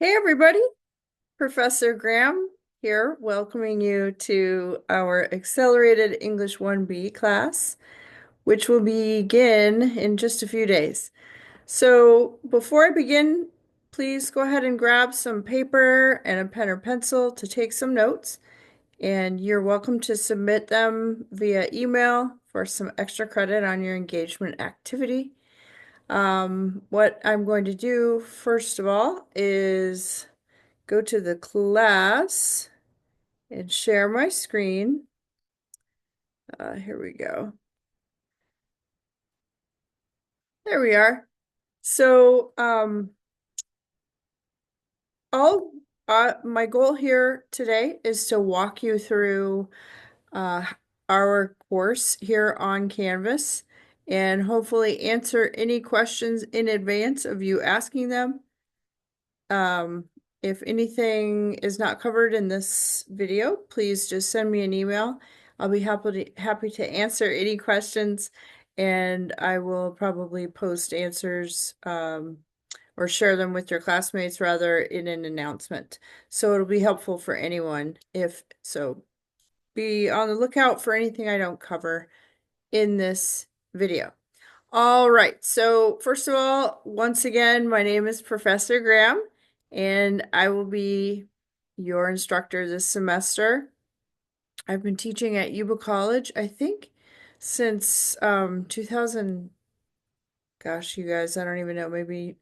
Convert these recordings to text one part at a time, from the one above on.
Hey everybody, Professor Graham here, welcoming you to our Accelerated English 1B class, which will begin in just a few days. So before I begin, please go ahead and grab some paper and a pen or pencil to take some notes, and you're welcome to submit them via email for some extra credit on your engagement activity. What I'm going to do first of all is go to the class and share my screen. Here we go. There we are. So, all my goal here today is to walk you through uh, our course here on Canvas and hopefully answer any questions in advance of you asking them. Um, if anything is not covered in this video, please just send me an email. I'll be happy to answer any questions, and I will probably post answers or share them with your classmates rather in an announcement. So it'll be helpful for anyone if so. Be on the lookout for anything I don't cover in this video. All right, so first of all, once again, my name is Professor Graham, and I will be your instructor this semester. I've been teaching at Yuba College, I think, since 2000, gosh, you guys, I don't even know, maybe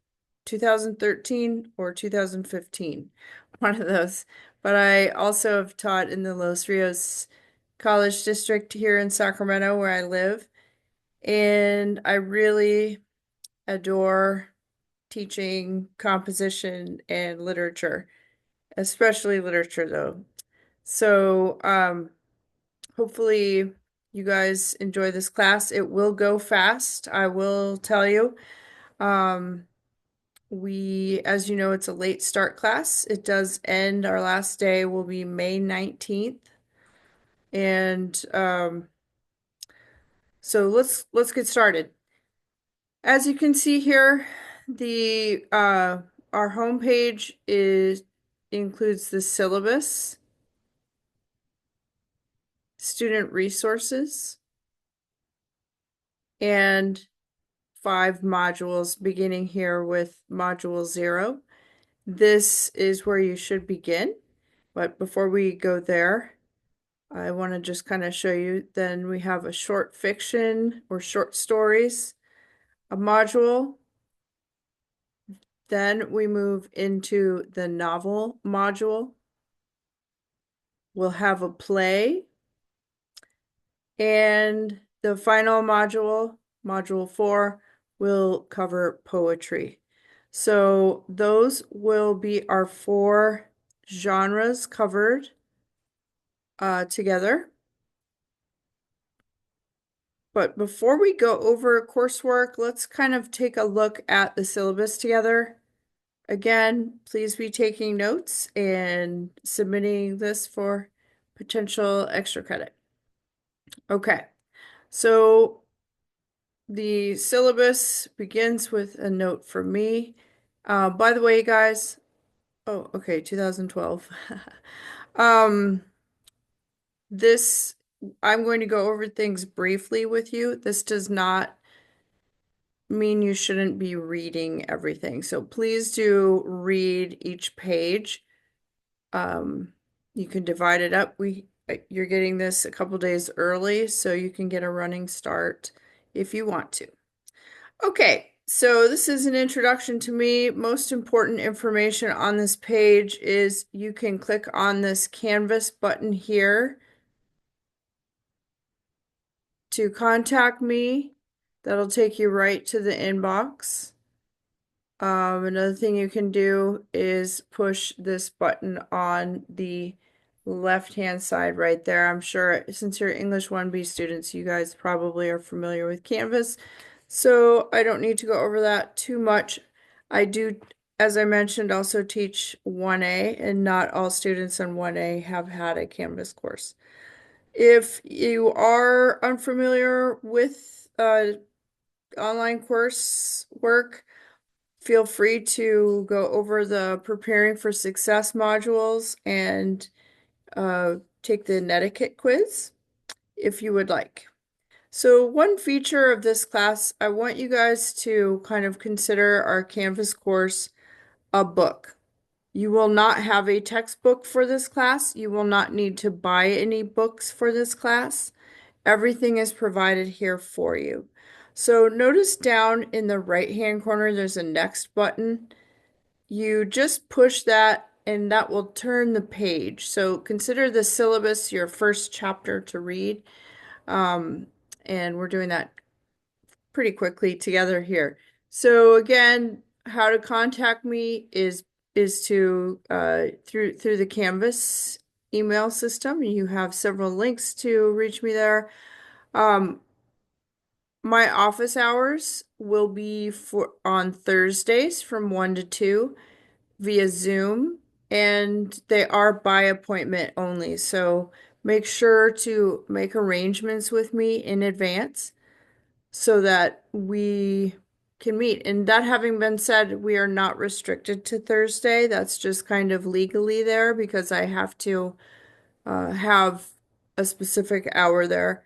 2013 or 2015, one of those. But I also have taught in the Los Rios College District here in Sacramento, where I live, and I really adore teaching composition and literature, especially literature though. So, hopefully you guys enjoy this class. It will go fast, I will tell you. Um, as you know, it's a late start class. It does end, our last day will be May 19th. And so let's get started. As you can see here, the our homepage is includes the syllabus, student resources, and 5 modules, beginning here with module 0. This is where you should begin, but before we go there, I want to just kind of show you. Then we have a short fiction or short stories, a module. Then we move into the novel module. We'll have a play, and the final module, module 4, will cover poetry. So those will be our 4 genres covered together. But before we go over coursework, let's kind of take a look at the syllabus together. Again, please be taking notes and submitting this for potential extra credit. Okay, so the syllabus begins with a note from me. By the way, guys, oh, okay, 2012. Um, this, I'm going to go over things briefly with you. This does not mean you shouldn't be reading everything. So please do read each page. You can divide it up. You're getting this a couple days early, so you can get a running start if you want to. Okay, so this is an introduction to me. Most important information on this page is you can click on this Canvas button here to contact me. That'll take you right to the inbox. Another thing you can do is push this button on the left-hand side right there. I'm sure since you're English 1B students, you guys probably are familiar with Canvas, so I don't need to go over that too much. I do, as I mentioned, also teach 1A, and not all students in 1A have had a Canvas course. If you are unfamiliar with online course work, feel free to go over the Preparing for Success modules and take the Netiquette quiz if you would like. So one feature of this class, I want you guys to kind of consider our Canvas course a book. You will not have a textbook for this class. You will not need to buy any books for this class. Everything is provided here for you. So notice down in the right-hand corner, there's a next button. You just push that and that will turn the page. So consider the syllabus your first chapter to read. Um, and we're doing that pretty quickly together here. So again, how to contact me is to through the Canvas email system. You have several links to reach me there. Um, my office hours will be for on Thursdays from 1 to 2 via Zoom, and they are by appointment only. So make sure to make arrangements with me in advance so that we can meet. And that having been said, we are not restricted to Thursday. That's just kind of legally there because I have to have a specific hour there.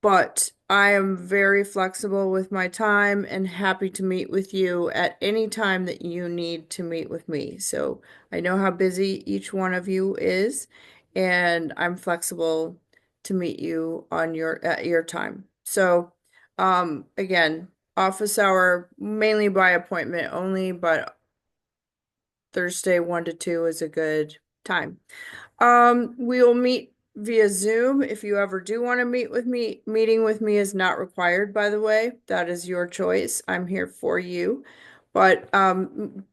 But I am very flexible with my time and happy to meet with you at any time that you need to meet with me. So I know how busy each one of you is, and I'm flexible to meet you on your at your time. So again, office hour mainly by appointment only, but Thursday 1 to 2 is a good time. We will meet via Zoom. If you ever do want to meet with me, meeting with me is not required, by the way. That is your choice. I'm here for you. But to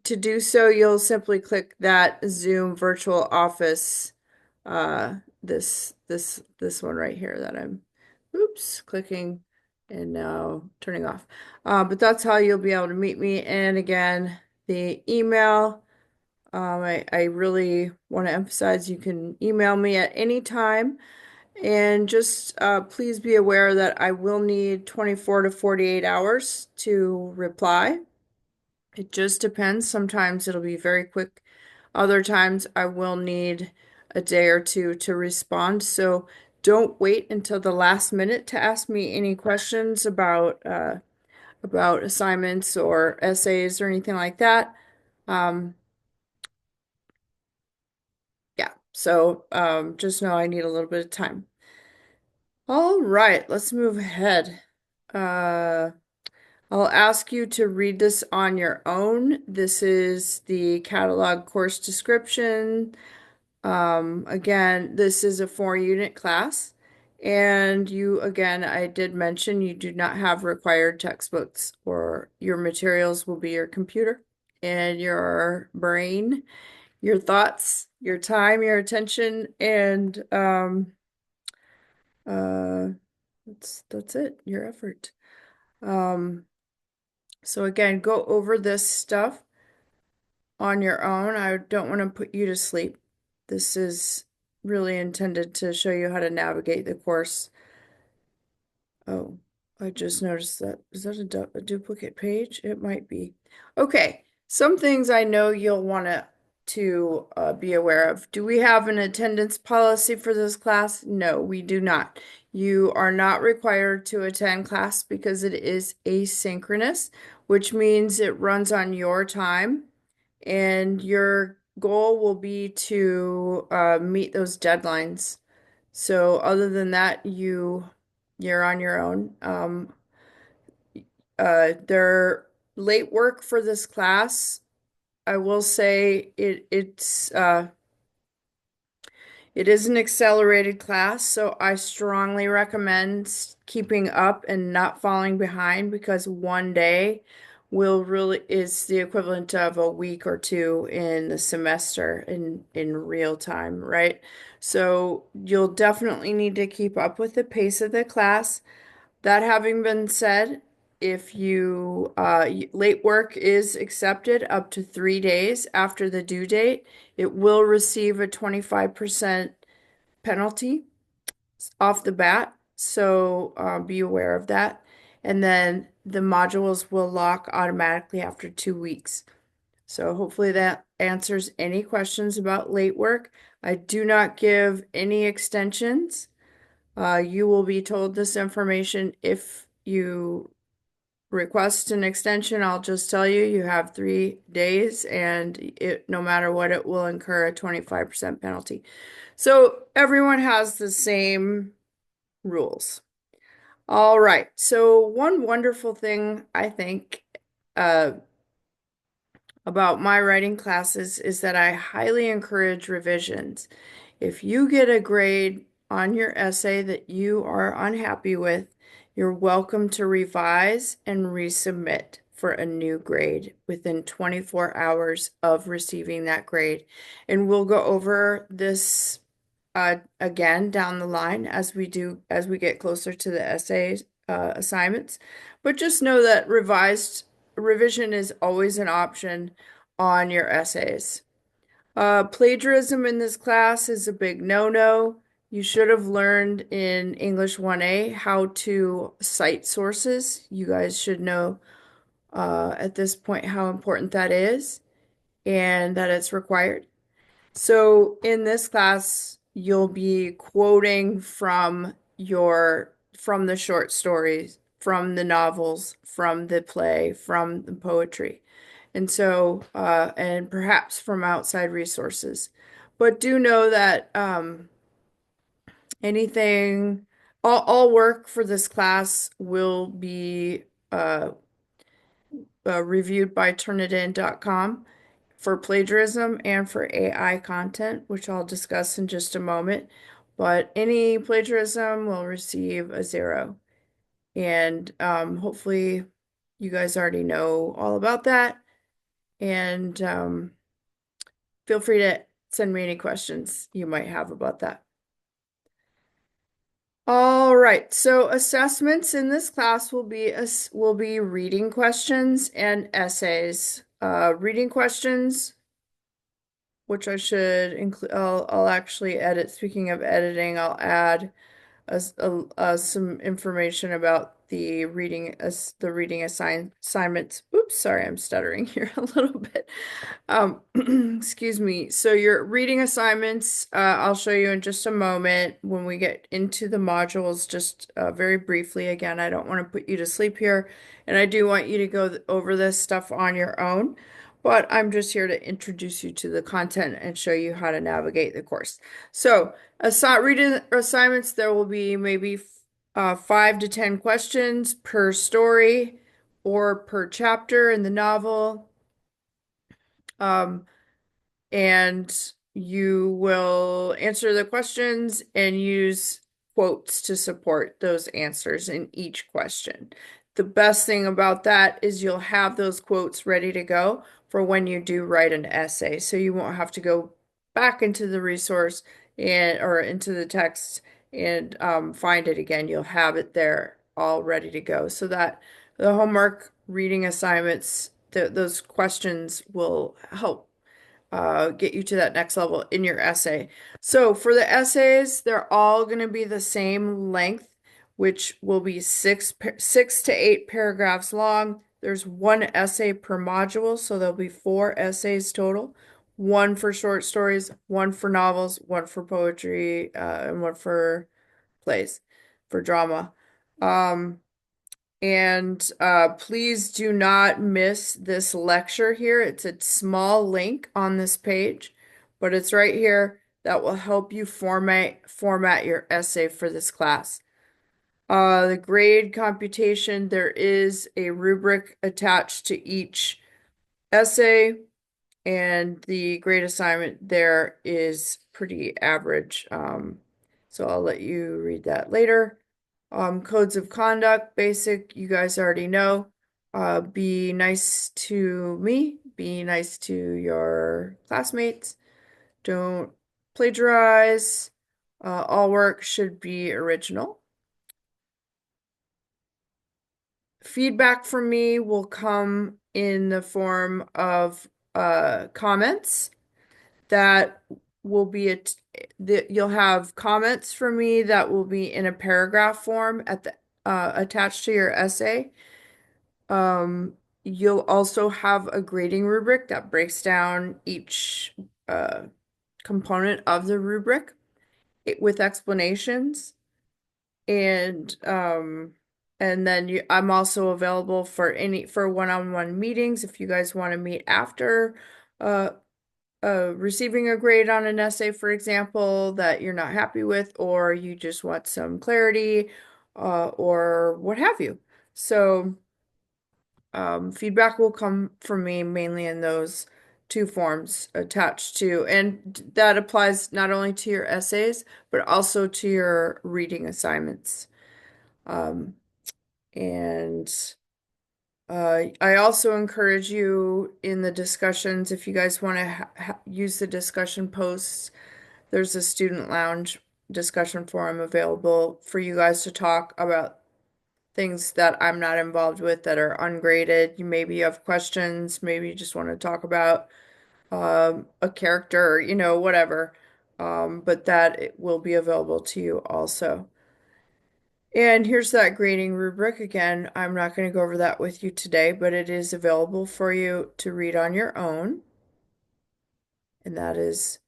do so, you'll simply click that Zoom virtual office, this one right here that I'm, oops, clicking and now turning off. But that's how you'll be able to meet me. And again, the email. I really want to emphasize you can email me at any time, and just please be aware that I will need 24 to 48 hours to reply. It just depends. Sometimes it'll be very quick. Other times I will need a day or two to respond. So don't wait until the last minute to ask me any questions about assignments or essays or anything like that. Um, Yeah, so just know I need a little bit of time. All right, let's move ahead. Uh, I'll ask you to read this on your own. This is the catalog course description. Again, this is a 4-unit class. And you, again, I did mention you do not have required textbooks, or your materials will be your computer and your brain, your thoughts, your time, your attention, and uh that's it, your effort. Um so again, go over this stuff on your own. I don't want to put you to sleep. This is really intended to show you how to navigate the course. Oh, I just noticed that. Is that a duplicate page? It might be. Okay, some things I know you'll want to be aware of. Do we have an attendance policy for this class? No, we do not. You are not required to attend class because it is asynchronous, which means it runs on your time, and your goal will be to meet those deadlines. So other than that, you're on your own. Their late work for this class, I will say it is an accelerated class, so I strongly recommend keeping up and not falling behind, because one day will really is the equivalent of a week or two in the semester in real time, right? So you'll definitely need to keep up with the pace of the class. That having been said, if you late work is accepted up to 3 days after the due date, it will receive a 25% penalty off the bat. So be aware of that. And then the modules will lock automatically after 2 weeks. So hopefully that answers any questions about late work. I do not give any extensions. You will be told this information if you request an extension. I'll just tell you, you have 3 days, and no matter what, it will incur a 25% penalty. So everyone has the same rules. All right. So one wonderful thing I think uh, about my writing classes is that I highly encourage revisions. If you get a grade on your essay that you are unhappy with, you're welcome to revise and resubmit for a new grade within 24 hours of receiving that grade. And we'll go over this again down the line as we get closer to the essays assignments. But just know that revision is always an option on your essays. Plagiarism in this class is a big no-no. You should have learned in English 1A how to cite sources. You guys should know at this point how important that is and that it's required. So in this class, you'll be quoting from the short stories, from the novels, from the play, from the poetry. And so, and perhaps from outside resources. But do know that anything, all work for this class will be reviewed by Turnitin.com for plagiarism and for AI content, which I'll discuss in just a moment. But any plagiarism will receive a 0. And hopefully you guys already know all about that. And feel free to send me any questions you might have about that. All right, so assessments in this class will be reading questions and essays. Reading questions, which I should include. I'll actually edit. Speaking of editing, I'll add some information about the reading assignments. Oops, sorry, I'm stuttering here a little bit. Excuse me. So your reading assignments, I'll show you in just a moment when we get into the modules, just very briefly. Again, I don't want to put you to sleep here, and I do want you to go over this stuff on your own, but I'm just here to introduce you to the content and show you how to navigate the course. So, reading assignments, there will be maybe 5 to 10 questions per story or per chapter in the novel. And you will answer the questions and use quotes to support those answers in each question. The best thing about that is you'll have those quotes ready to go for when you do write an essay. So you won't have to go back into the resource or into the text and find it again. You'll have it there all ready to go so that the homework reading assignments, those questions will help get you to that next level in your essay. So for the essays, they're all going to be the same length, which will be 6 to 8 paragraphs long. There's one essay per module, so there'll be 4 essays total. One for short stories, one for novels, one for poetry, and one for plays, for drama. And please do not miss this lecture here. It's a small link on this page, but it's right here that will help you format your essay for this class. The grade computation, there is a rubric attached to each essay, and the grade assignment there is pretty average. So I'll let you read that later. Codes of conduct, basic, you guys already know. Be nice to me, be nice to your classmates. Don't plagiarize. All work should be original. Feedback from me will come in the form of comments that will be you'll have comments from me that will be in a paragraph form at the attached to your essay. Um, you'll also have a grading rubric that breaks down each uh, component of the rubric with explanations. And and then I'm also available for one-on-one meetings if you guys want to meet after uh receiving a grade on an essay, for example, that you're not happy with, or you just want some clarity, or what have you. So, feedback will come from me mainly in those two forms attached to, and that applies not only to your essays, but also to your reading assignments. Um, and I also encourage you in the discussions, if you guys want to use the discussion posts, there's a student lounge discussion forum available for you guys to talk about things that I'm not involved with that are ungraded. You maybe have questions, maybe you just want to talk about a character, whatever. But that it will be available to you also. And here's that grading rubric. Again, I'm not going to go over that with you today, but it is available for you to read on your own. And that is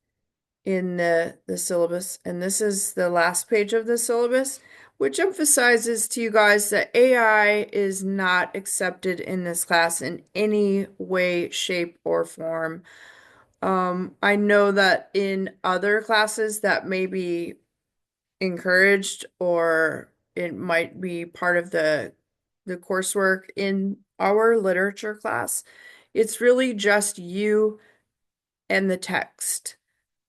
in the syllabus. And this is the last page of the syllabus, which emphasizes to you guys that AI is not accepted in this class in any way, shape, or form. I know that in other classes that may be encouraged, or it might be part of the coursework in our literature class. It's really just you and the text.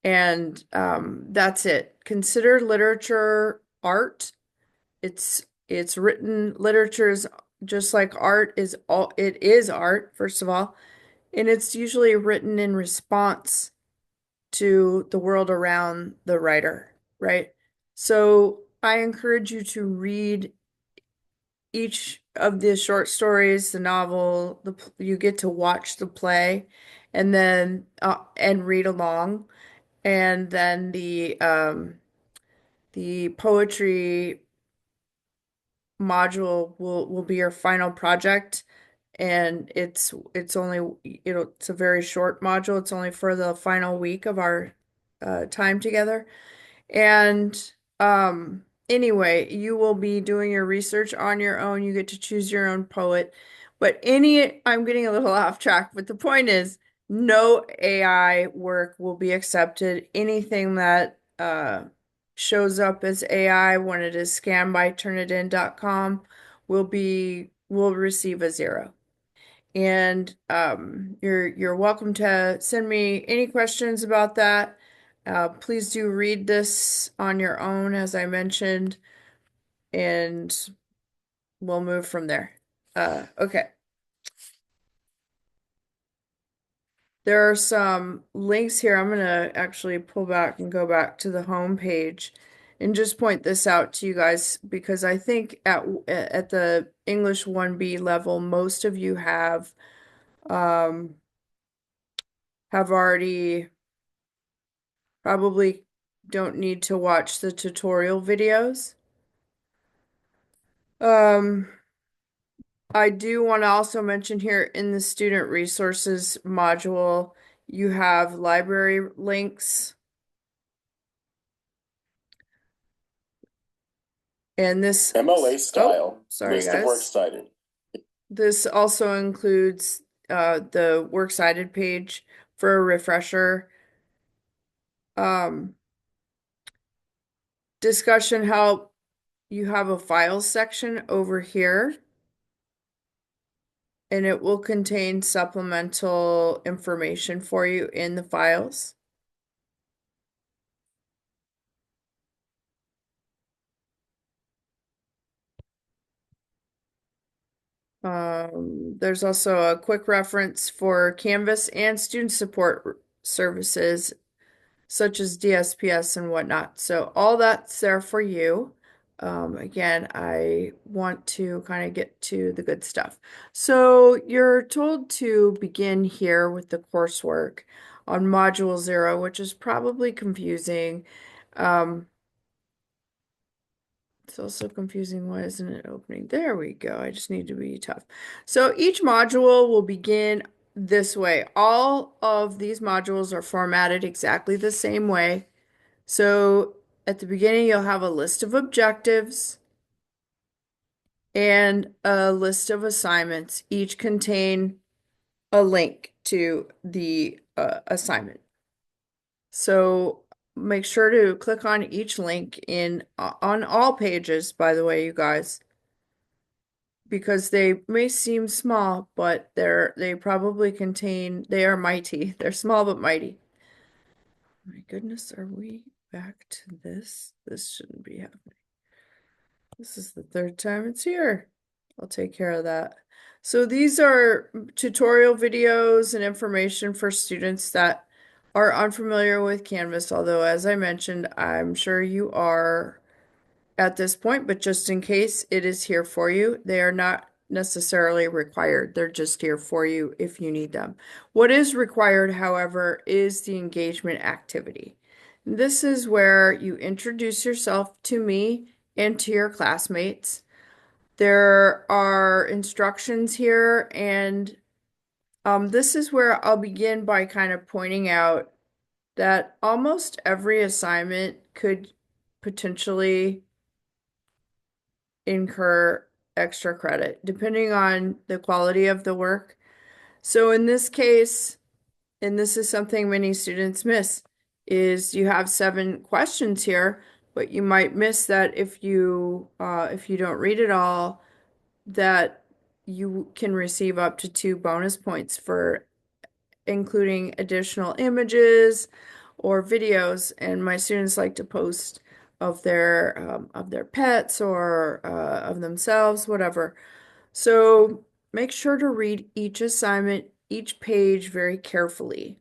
And that's it. Consider literature art. It's written literature is just like art is all it is art, first of all, and it's usually written in response to the world around the writer, right? So I encourage you to read each of the short stories, the novel, you get to watch the play and then and read along. And then the poetry module will be your final project, and it's only it's a very short module. It's only for the final week of our time together. And anyway, you will be doing your research on your own. You get to choose your own poet. But I'm getting a little off track, but the point is no AI work will be accepted. Anything that shows up as AI when it is scanned by Turnitin.com will receive a 0. And you're welcome to send me any questions about that. Please do read this on your own, as I mentioned, and we'll move from there. Okay. There are some links here. I'm gonna actually pull back and go back to the home page and just point this out to you guys because I think at the English 1B level, most of you um have already probably don't need to watch the tutorial videos. Um, I do want to also mention here in the student resources module, you have library links. And this MLA style, sorry list of works guys. cited. This also includes the works cited page for a refresher. Um, discussion help, you have a files section over here, and it will contain supplemental information for you in the files. There's also a quick reference for Canvas and student support services such as DSPS and whatnot. So all that's there for you. Again, I want to kind of get to the good stuff. So you're told to begin here with the coursework on Module 0, which is probably confusing. Um, It's also confusing. Why isn't it opening? There we go. I just need to be tough. So each module will begin this way. All of these modules are formatted exactly the same way. So at the beginning, you'll have a list of objectives and a list of assignments. Each contain a link to the assignment. So make sure to click on each link on all pages, by the way, you guys, because they may seem small, but they probably contain, they are mighty. They're small but mighty. My goodness, are we back to this? This shouldn't be happening. This is the third time it's here. I'll take care of that. So these are tutorial videos and information for students that are unfamiliar with Canvas, although as I mentioned, I'm sure you are at this point, but just in case, it is here for you. They are not necessarily required. They're just here for you if you need them. What is required, however, is the engagement activity. This is where you introduce yourself to me and to your classmates. There are instructions here, and this is where I'll begin by kind of pointing out that almost every assignment could potentially incur extra credit, depending on the quality of the work. So in this case, and this is something many students miss, is you have 7 questions here, but you might miss that if you don't read it all, that you can receive up to 2 bonus points for including additional images or videos. And my students like to post of their pets or of themselves, whatever. So make sure to read each assignment, each page very carefully.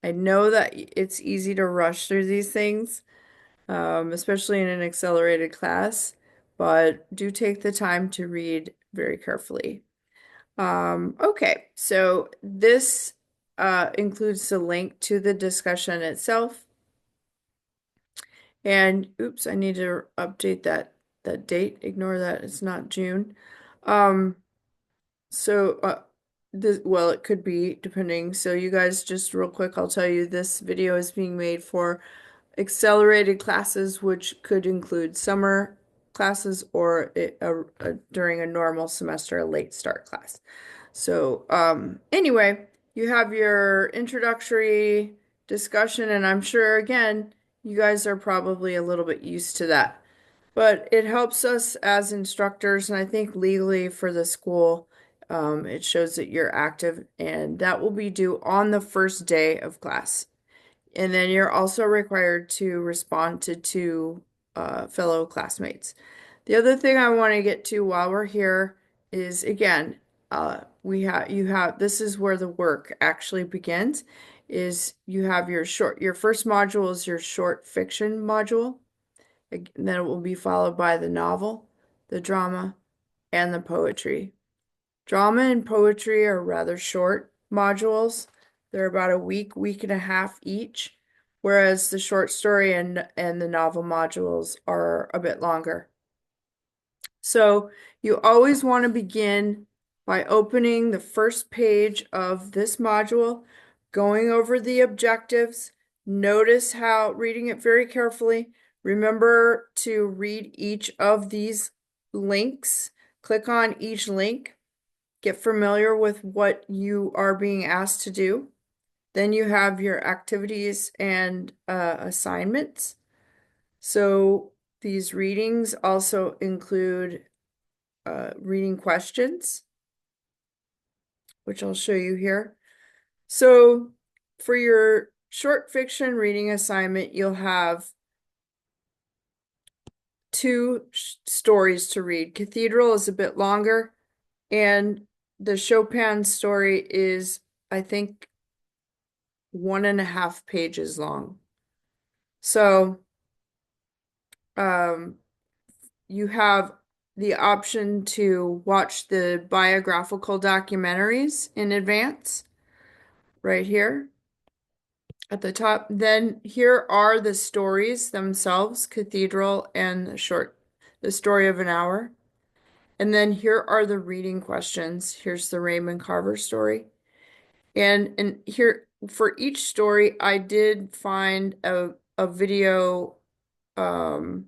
I know that it's easy to rush through these things, especially in an accelerated class, but do take the time to read very carefully. Okay, so this includes the link to the discussion itself. And oops, I need to update that date. Ignore that. It's not June. Um, so this, well, it could be depending. So you guys, just real quick, I'll tell you this video is being made for accelerated classes, which could include summer classes or during a normal semester, a late start class. So, anyway, you have your introductory discussion, and I'm sure, again, you guys are probably a little bit used to that. But it helps us as instructors, and I think legally for the school, it shows that you're active, and that will be due on the first day of class. And then you're also required to respond to 2 fellow classmates. The other thing I want to get to while we're here is, again, this is where the work actually begins, is you have your first module is your short fiction module. And then it will be followed by the novel, the drama, and the poetry. Drama and poetry are rather short modules. They're about a week and a half each, whereas the short story and the novel modules are a bit longer. So you always want to begin by opening the first page of this module, going over the objectives. Notice how, reading it very carefully. Remember to read each of these links. Click on each link. Get familiar with what you are being asked to do. Then you have your activities and assignments. So these readings also include reading questions, which I'll show you here. So for your short fiction reading assignment, you'll have 2 stories to read. Cathedral is a bit longer, and the Chopin story is, I think, 1.5 pages long. So you have the option to watch the biographical documentaries in advance, right here at the top. Then here are the stories themselves, Cathedral and the story of an hour. And then here are the reading questions. Here's the Raymond Carver story. And here for each story, I did find a video um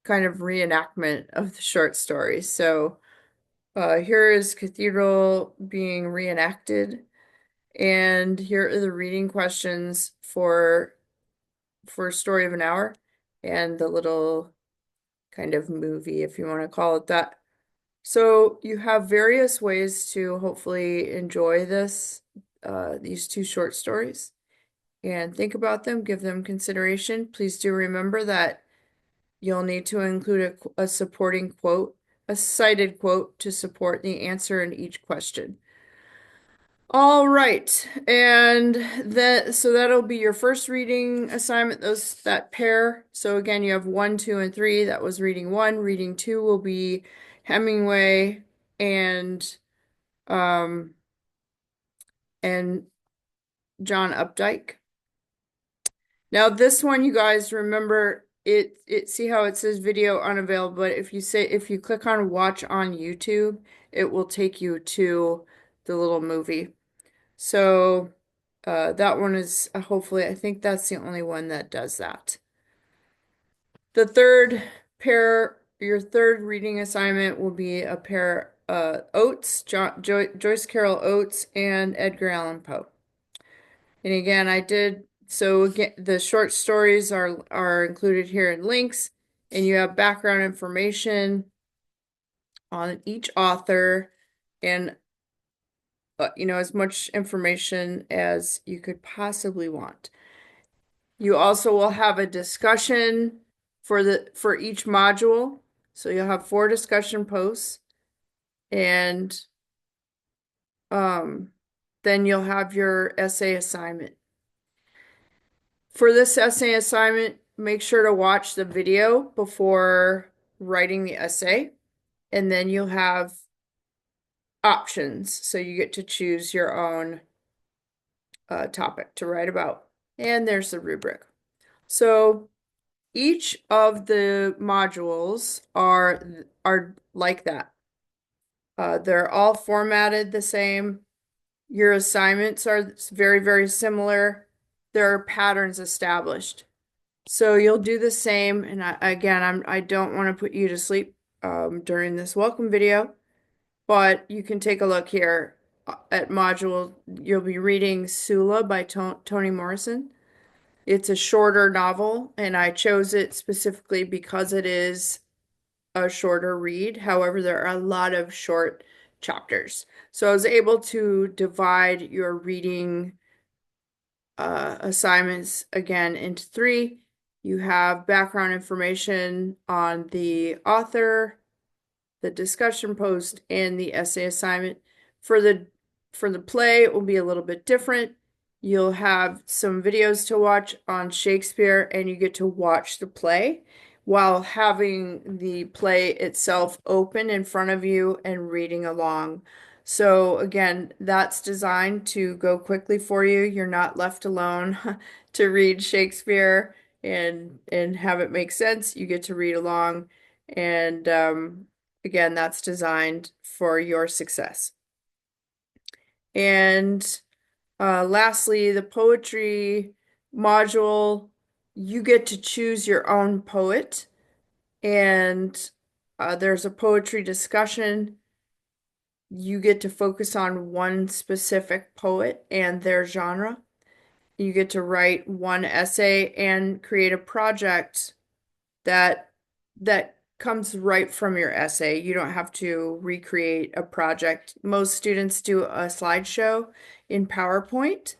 kind of reenactment of the short story. So here is Cathedral being reenacted, and here are the reading questions for Story of an Hour and the little kind of movie, if you want to call it that. So you have various ways to hopefully enjoy these two short stories and think about them, give them consideration. Please do remember that you'll need to include a supporting quote, a cited quote to support the answer in each question. All right, and so that'll be your first reading assignment, that pair. So again, you have 1, 2, and 3. That was reading 1. Reading 2 will be Hemingway and um and John Updike. Now this one, you guys remember it see how it says video unavailable, but if you click on watch on YouTube, it will take you to the little movie. So that one is hopefully, I think that's the only one that does that. The third pair, your third reading assignment will be a pair Oates, Joyce Carol Oates, and Edgar Allan Poe. And again, so again, the short stories are included here in links, and you have background information on each author and as much information as you could possibly want. You also will have a discussion for each module. So you'll have 4 discussion posts, and um, then you'll have your essay assignment. For this essay assignment, make sure to watch the video before writing the essay, and then you'll have options. So you get to choose your own topic to write about. And there's the rubric. So each of the modules are like that. They're all formatted the same. Your assignments are very, very similar. There are patterns established. So you'll do the same. And I don't want to put you to sleep during this welcome video, but you can take a look here at module. You'll be reading Sula by Toni Morrison. It's a shorter novel, and I chose it specifically because it is a shorter read. However, there are a lot of short chapters. So I was able to divide your reading assignments again into 3. You have background information on the author, the discussion post, and the essay assignment. For the play, it will be a little bit different. You'll have some videos to watch on Shakespeare, and you get to watch the play while having the play itself open in front of you and reading along. So again, that's designed to go quickly for you. You're not left alone to read Shakespeare and have it make sense. You get to read along, and again, that's designed for your success. And lastly, the poetry module, you get to choose your own poet, and there's a poetry discussion. You get to focus on one specific poet and their genre. You get to write one essay and create a project that comes right from your essay. You don't have to recreate a project. Most students do a slideshow in PowerPoint.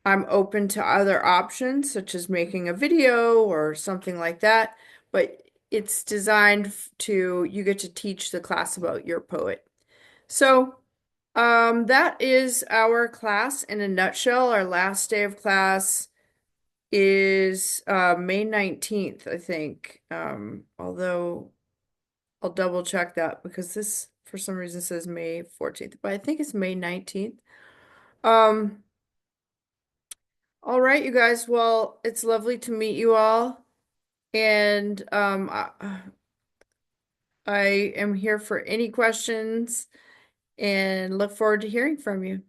I'm open to other options, such as making a video or something like that, but it's designed to, you get to teach the class about your poet. So, that is our class in a nutshell. Our last day of class is May 19th, I think. Although I'll double check that because this for some reason says May 14th, but I think it's May 19th. Um, all right, you guys. Well, it's lovely to meet you all. And I am here for any questions and look forward to hearing from you.